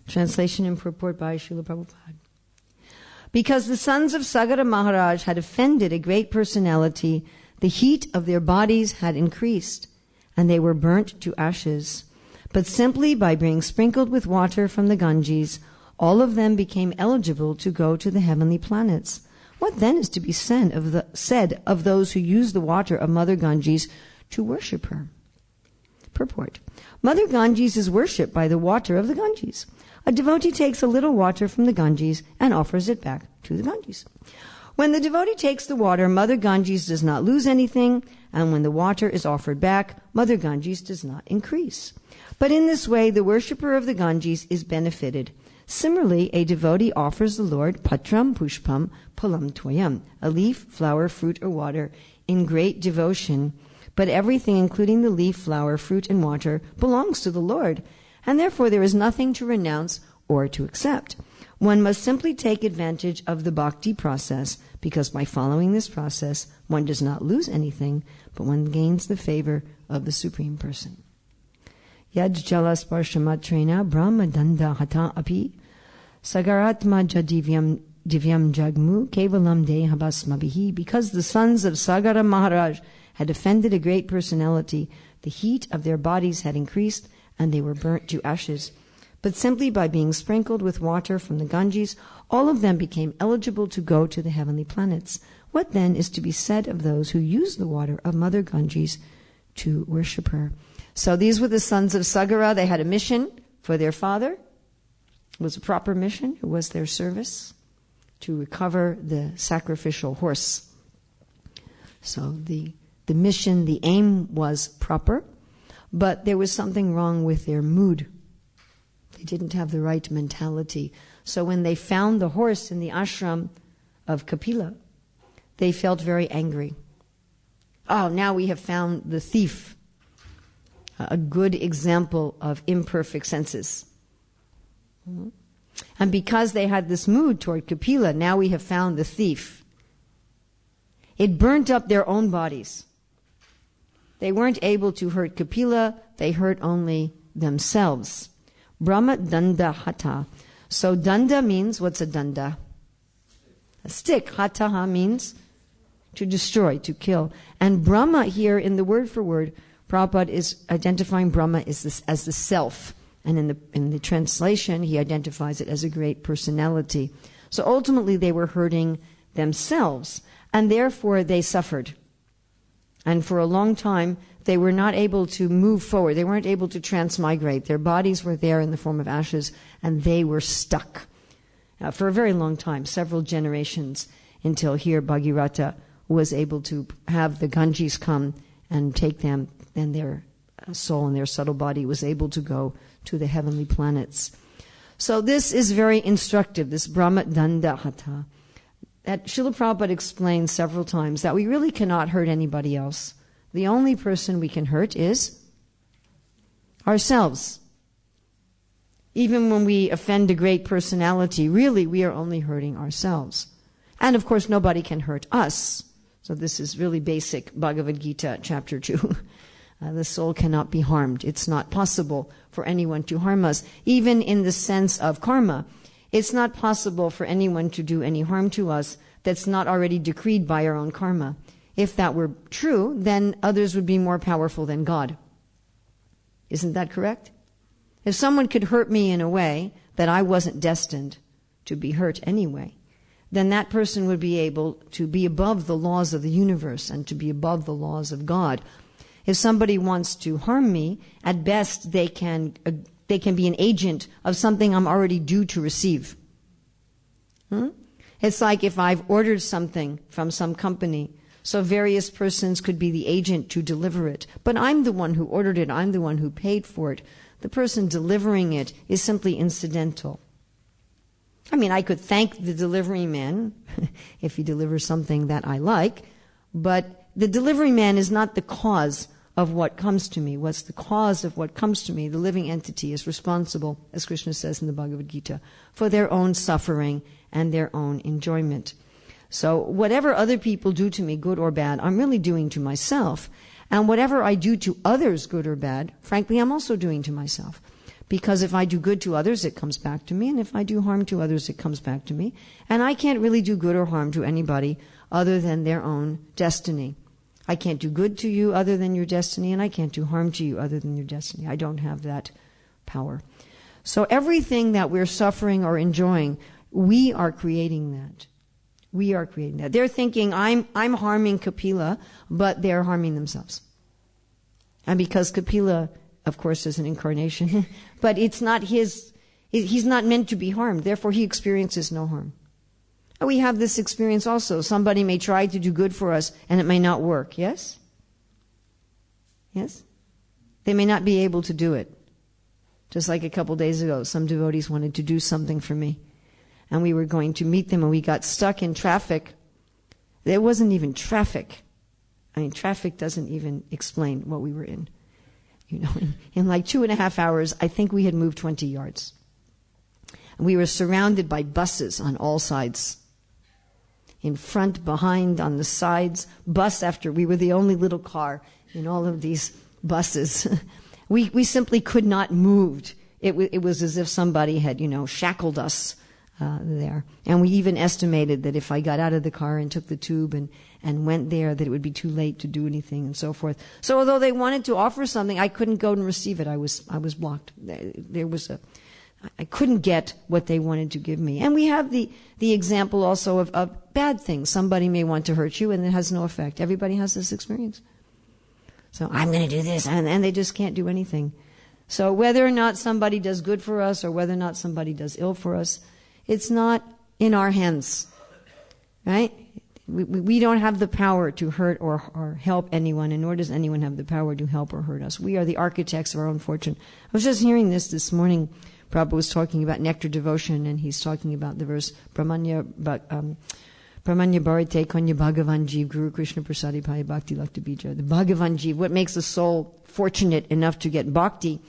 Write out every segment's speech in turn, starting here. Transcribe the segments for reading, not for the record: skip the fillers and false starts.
Translation and purport by Srila Prabhupada. Because the sons of Sagara Maharaj had offended a great personality, the heat of their bodies had increased, and they were burnt to ashes. But simply by being sprinkled with water from the Ganges, all of them became eligible to go to the heavenly planets. What then is to be said of those who use the water of Mother Ganges to worship her? Purport. Mother Ganges is worshipped by the water of the Ganges. A devotee takes a little water from the Ganges and offers it back to the Ganges. When the devotee takes the water, Mother Ganges does not lose anything, and when the water is offered back, Mother Ganges does not increase. But in this way, the worshipper of the Ganges is benefited. Similarly, a devotee offers the Lord patram pushpam pulam toyam, a leaf, flower, fruit, or water, in great devotion. But everything, including the leaf, flower, fruit, and water, belongs to the Lord, and therefore there is nothing to renounce or to accept. One must simply take advantage of the bhakti process, because by following this process, one does not lose anything, but one gains the favor of the Supreme Person. Yad jalasparshamatreina brahma danda hata api sagaratma jadivyam jagmu kevalam dehabasmabihi. Because the sons of Sagara Maharaj had offended a great personality, the heat of their bodies had increased, and they were burnt to ashes. But simply by being sprinkled with water from the Ganges, all of them became eligible to go to the heavenly planets. What then is to be said of those who use the water of Mother Ganges to worship her? So these were the sons of Sagara. They had a mission for their father. It was a proper mission. It was their service to recover the sacrificial horse. So the mission, the aim was proper, but there was something wrong with their mood. They didn't have the right mentality. So when they found the horse in the ashram of Kapila, they felt very angry. Oh, now we have found the thief. A good example of imperfect senses. And because they had this mood toward Kapila, now we have found the thief. It burnt up their own bodies. They weren't able to hurt Kapila, they hurt only themselves. Brahma danda hata. So danda means, what's a danda? A stick. Hataha means to destroy, to kill. And Brahma here, in the word for word, Prabhupada is identifying Brahma as the self. And in the translation, he identifies it as a great personality. So ultimately they were hurting themselves, and therefore they suffered. And for a long time, they were not able to move forward. They weren't able to transmigrate. Their bodies were there in the form of ashes, and they were stuck for a very long time, several generations, until here Bhagirata was able to have the Ganges come and take them, and their soul and their subtle body was able to go to the heavenly planets. So this is very instructive, this Brahma Danda Hata. That Srila Prabhupada explained several times that we really cannot hurt anybody else. The only person we can hurt is ourselves. Even when we offend a great personality, really we are only hurting ourselves. And of course nobody can hurt us. So this is really basic Bhagavad Gita, chapter 2. The soul cannot be harmed. It's not possible for anyone to harm us. Even in the sense of karma, it's not possible for anyone to do any harm to us that's not already decreed by our own karma. If that were true, then others would be more powerful than God. Isn't that correct? If someone could hurt me in a way that I wasn't destined to be hurt anyway, then that person would be able to be above the laws of the universe and to be above the laws of God. If somebody wants to harm me, at best they can be an agent of something I'm already due to receive. It's like if I've ordered something from some company, so various persons could be the agent to deliver it. But I'm the one who ordered it. I'm the one who paid for it. The person delivering it is simply incidental. I mean, I could thank the delivery man if he delivers something that I like, but the delivery man is not the cause of what comes to me. What's the cause of what comes to me? The living entity is responsible, as Krishna says in the Bhagavad Gita, for their own suffering and their own enjoyment. So whatever other people do to me, good or bad, I'm really doing to myself. And whatever I do to others, good or bad, frankly, I'm also doing to myself. Because if I do good to others, it comes back to me. And if I do harm to others, it comes back to me. And I can't really do good or harm to anybody other than their own destiny. I can't do good to you other than your destiny, and I can't do harm to you other than your destiny. I don't have that power. So everything that we're suffering or enjoying, we are creating that. We are creating that. They're thinking, I'm harming Kapila, but they're harming themselves. And because Kapila, of course, is an incarnation, but it's not he's not meant to be harmed. Therefore, he experiences no harm. And we have this experience also. Somebody may try to do good for us, and it may not work. Yes? Yes? They may not be able to do it. Just like a couple days ago, some devotees wanted to do something for me. And we were going to meet them, and we got stuck in traffic. There wasn't even traffic. I mean, traffic doesn't even explain what we were in. You know, in like 2.5 hours, I think we had moved 20 yards. And we were surrounded by buses on all sides. In front, behind, on the sides, bus after. We were the only little car in all of these buses. We simply could not move. It was as if somebody had, shackled us there. And we even estimated that if I got out of the car and took the tube and went there, that it would be too late to do anything and so forth. So although they wanted to offer something, I couldn't go and receive it. I was blocked. I couldn't get what they wanted to give me. And we have the example also of bad things. Somebody may want to hurt you and it has no effect. Everybody has this experience. So I'm going to do this, and they just can't do anything. So whether or not somebody does good for us or whether or not somebody does ill for us, it's not in our hands, right? We don't have the power to hurt or help anyone, and nor does anyone have the power to help or hurt us. We are the architects of our own fortune. I was just hearing this morning. Prabhupada was talking about nectar devotion, and he's talking about the verse, Pramanya Bharate Kanya Bhagavan Jeev Guru Krishna Prasadi Paya Bhakti Lakta Bija. The Bhagavan Jeev, what makes the soul fortunate enough to get bhakti?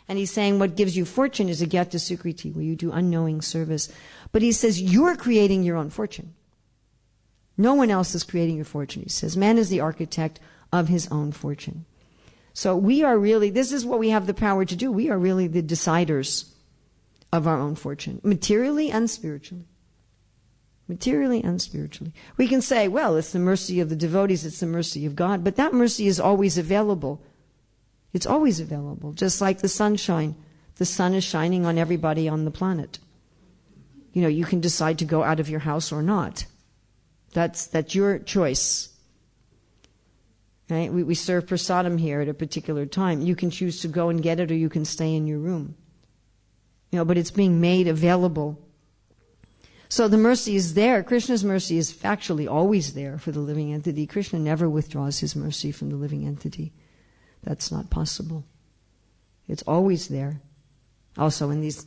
And he's saying what gives you fortune is a gyata sukriti, where you do unknowing service. But he says you're creating your own fortune. No one else is creating your fortune. He says man is the architect of his own fortune. So we are really, this is what we have the power to do. We are really the deciders of our own fortune, materially and spiritually. Materially and spiritually. We can say, well, it's the mercy of the devotees, it's the mercy of God, but that mercy is always available. It's always available, just like the sunshine. The sun is shining on everybody on the planet. You can decide to go out of your house or not. That's your choice. Right? We serve prasadam here at a particular time. You can choose to go and get it, or you can stay in your room. But it's being made available. So the mercy is there. Krishna's mercy is factually always there for the living entity. Krishna never withdraws his mercy from the living entity. That's not possible. It's always there. Also in these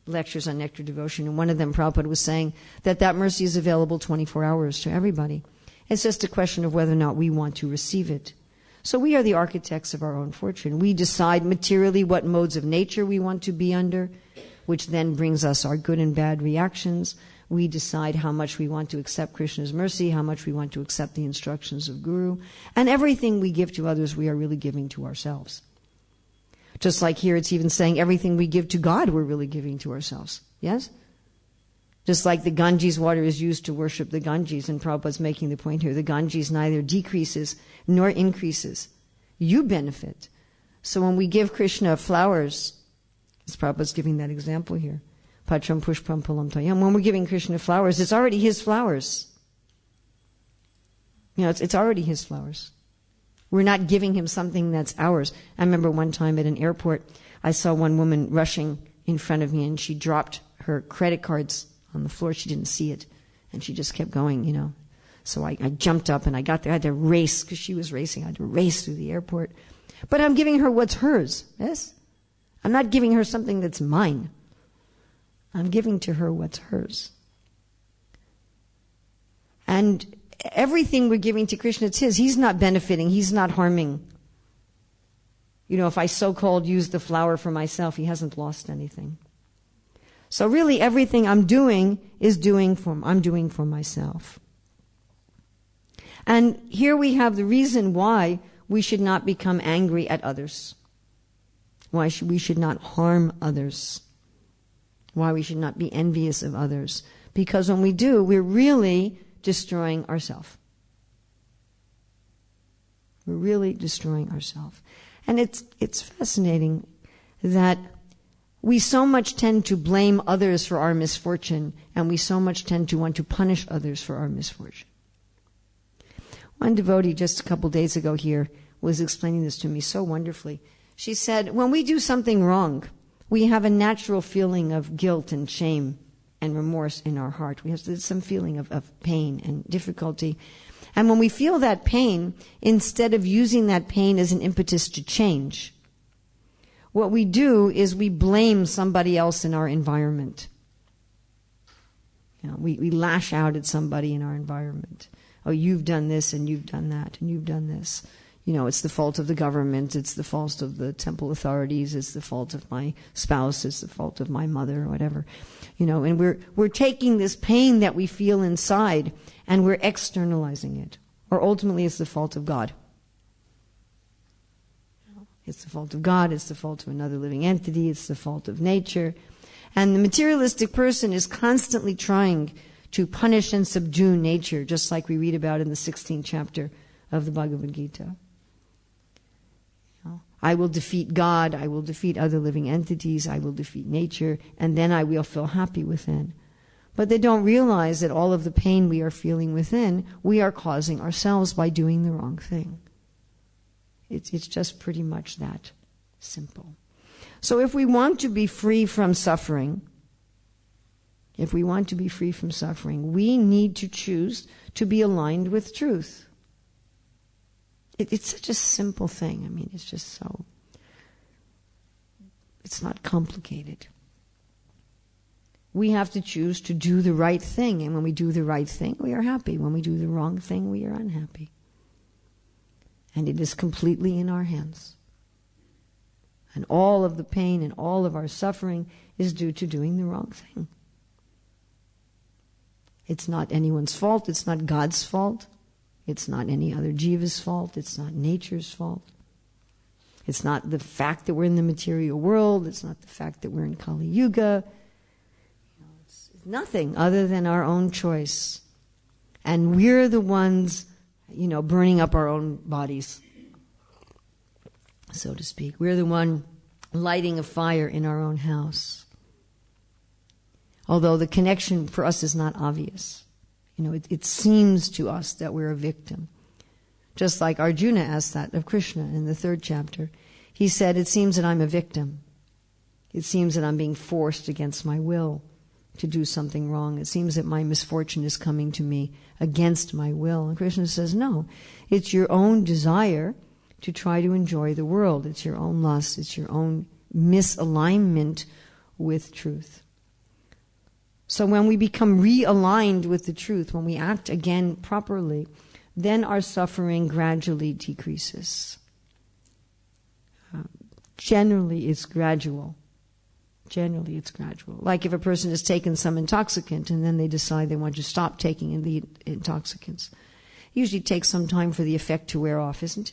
lectures on nectar devotion, and one of them Prabhupada was saying that mercy is available 24 hours to everybody. It's just a question of whether or not we want to receive it. So we are the architects of our own fortune. We decide materially what modes of nature we want to be under, which then brings us our good and bad reactions. We decide how much we want to accept Krishna's mercy, how much we want to accept the instructions of Guru. And everything we give to others, we are really giving to ourselves. Just like here, it's even saying everything we give to God, we're really giving to ourselves. Yes? Just like the Ganges water is used to worship the Ganges, and Prabhupada's making the point here, the Ganges neither decreases nor increases. You benefit. So when we give Krishna flowers, as Prabhupada's giving that example here, Patram Pushpam Palam Tayam, when we're giving Krishna flowers, it's already his flowers. It's already his flowers. We're not giving him something that's ours. I remember one time at an airport, I saw one woman rushing in front of me, and she dropped her credit cards on the floor. She didn't see it, and she just kept going, So I jumped up, and I got there. I had to race, because she was racing. I had to race through the airport. But I'm giving her what's hers, yes? I'm not giving her something that's mine. I'm giving to her what's hers. And everything we're giving to Krishna, it's his. He's not benefiting. He's not harming. If I so-called use the flower for myself, he hasn't lost anything. So really everything I'm doing I'm doing for myself. And here we have the reason why we should not become angry at others. why we should not harm others, why we should not be envious of others. Because when we do, we're really destroying ourselves. We're really destroying ourselves. And it's fascinating that we so much tend to blame others for our misfortune, and we so much tend to want to punish others for our misfortune. One devotee just a couple days ago here was explaining this to me so wonderfully. She said, when we do something wrong, we have a natural feeling of guilt and shame and remorse in our heart. We have some feeling of pain and difficulty. And when we feel that pain, instead of using that pain as an impetus to change, what we do is we blame somebody else in our environment. We lash out at somebody in our environment. Oh, you've done this and you've done that and you've done this. It's the fault of the government, it's the fault of the temple authorities, it's the fault of my spouse, it's the fault of my mother, or whatever. And we're taking this pain that we feel inside and we're externalizing it. Or ultimately it's the fault of God. It's the fault of God, it's the fault of another living entity, it's the fault of nature. And the materialistic person is constantly trying to punish and subdue nature, just like we read about in the 16th chapter of the Bhagavad Gita. I will defeat God, I will defeat other living entities, I will defeat nature, and then I will feel happy within. But they don't realize that all of the pain we are feeling within, we are causing ourselves by doing the wrong thing. It's just pretty much that simple. So if we want to be free from suffering, we need to choose to be aligned with truth. It's such a simple thing. It's just it's not complicated. We have to choose to do the right thing, and when we do the right thing, we are happy. When we do the wrong thing, we are unhappy. And it is completely in our hands. And all of the pain and all of our suffering is due to doing the wrong thing. It's not anyone's fault. It's not God's fault. It's not any other jiva's fault. It's not nature's fault. It's not the fact that we're in the material world. It's not the fact that we're in Kali Yuga. It's nothing other than our own choice. And we're the ones, burning up our own bodies, so to speak. We're the one lighting a fire in our own house. Although the connection for us is not obvious. It seems to us that we're a victim. Just like Arjuna asked that of Krishna in the 3rd chapter. He said, it seems that I'm a victim. It seems that I'm being forced against my will to do something wrong. It seems that my misfortune is coming to me against my will. And Krishna says, no, it's your own desire to try to enjoy the world. It's your own lust. It's your own misalignment with truth. So when we become realigned with the truth, when we act again properly, then our suffering gradually decreases. Generally, it's gradual. Like if a person has taken some intoxicant and then they decide they want to stop taking the intoxicants. It usually takes some time for the effect to wear off, isn't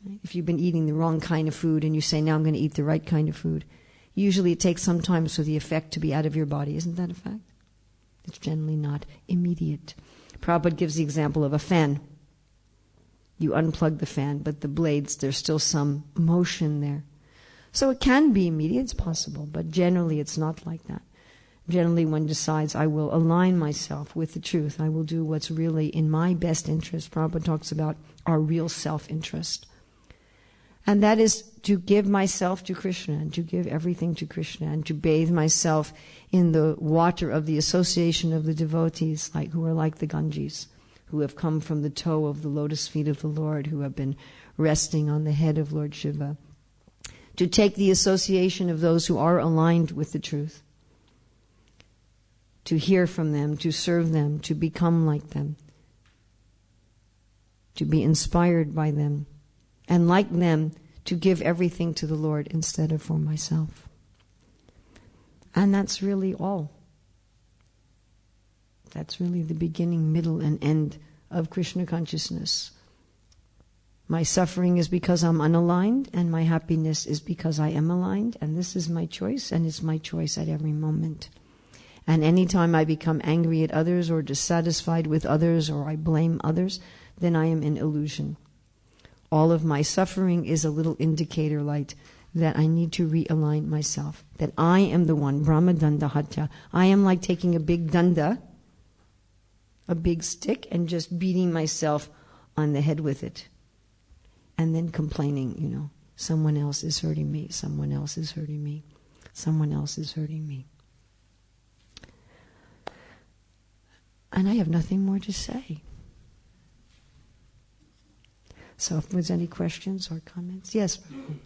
it? If you've been eating the wrong kind of food and you say, now I'm going to eat the right kind of food, usually it takes some time for the effect to be out of your body. Isn't that a fact? It's generally not immediate. Prabhupada gives the example of a fan. You unplug the fan, but the blades, there's still some motion there. So it can be immediate, it's possible, but generally it's not like that. Generally one decides, I will align myself with the truth. I will do what's really in my best interest. Prabhupada talks about our real self-interest. And that is to give myself to Krishna and to give everything to Krishna and to bathe myself in the water of the association of the devotees who are like the Ganges, who have come from the toe of the lotus feet of the Lord, who have been resting on the head of Lord Shiva. To take the association of those who are aligned with the truth, to hear from them, to serve them, to become like them, to be inspired by them, and like them, to give everything to the Lord instead of for myself. And that's really all. That's really the beginning, middle, and end of Krishna consciousness. My suffering is because I'm unaligned, and my happiness is because I am aligned, and this is my choice, and it's my choice at every moment. And anytime I become angry at others or dissatisfied with others or I blame others, then I am in illusion. All of my suffering is a little indicator light that I need to realign myself, that I am the one, Brahma Danda Hatya. I am like taking a big danda, a big stick, and just beating myself on the head with it. And then complaining, someone else is hurting me, someone else is hurting me, someone else is hurting me. And I have nothing more to say. So if there's any questions or comments, yes.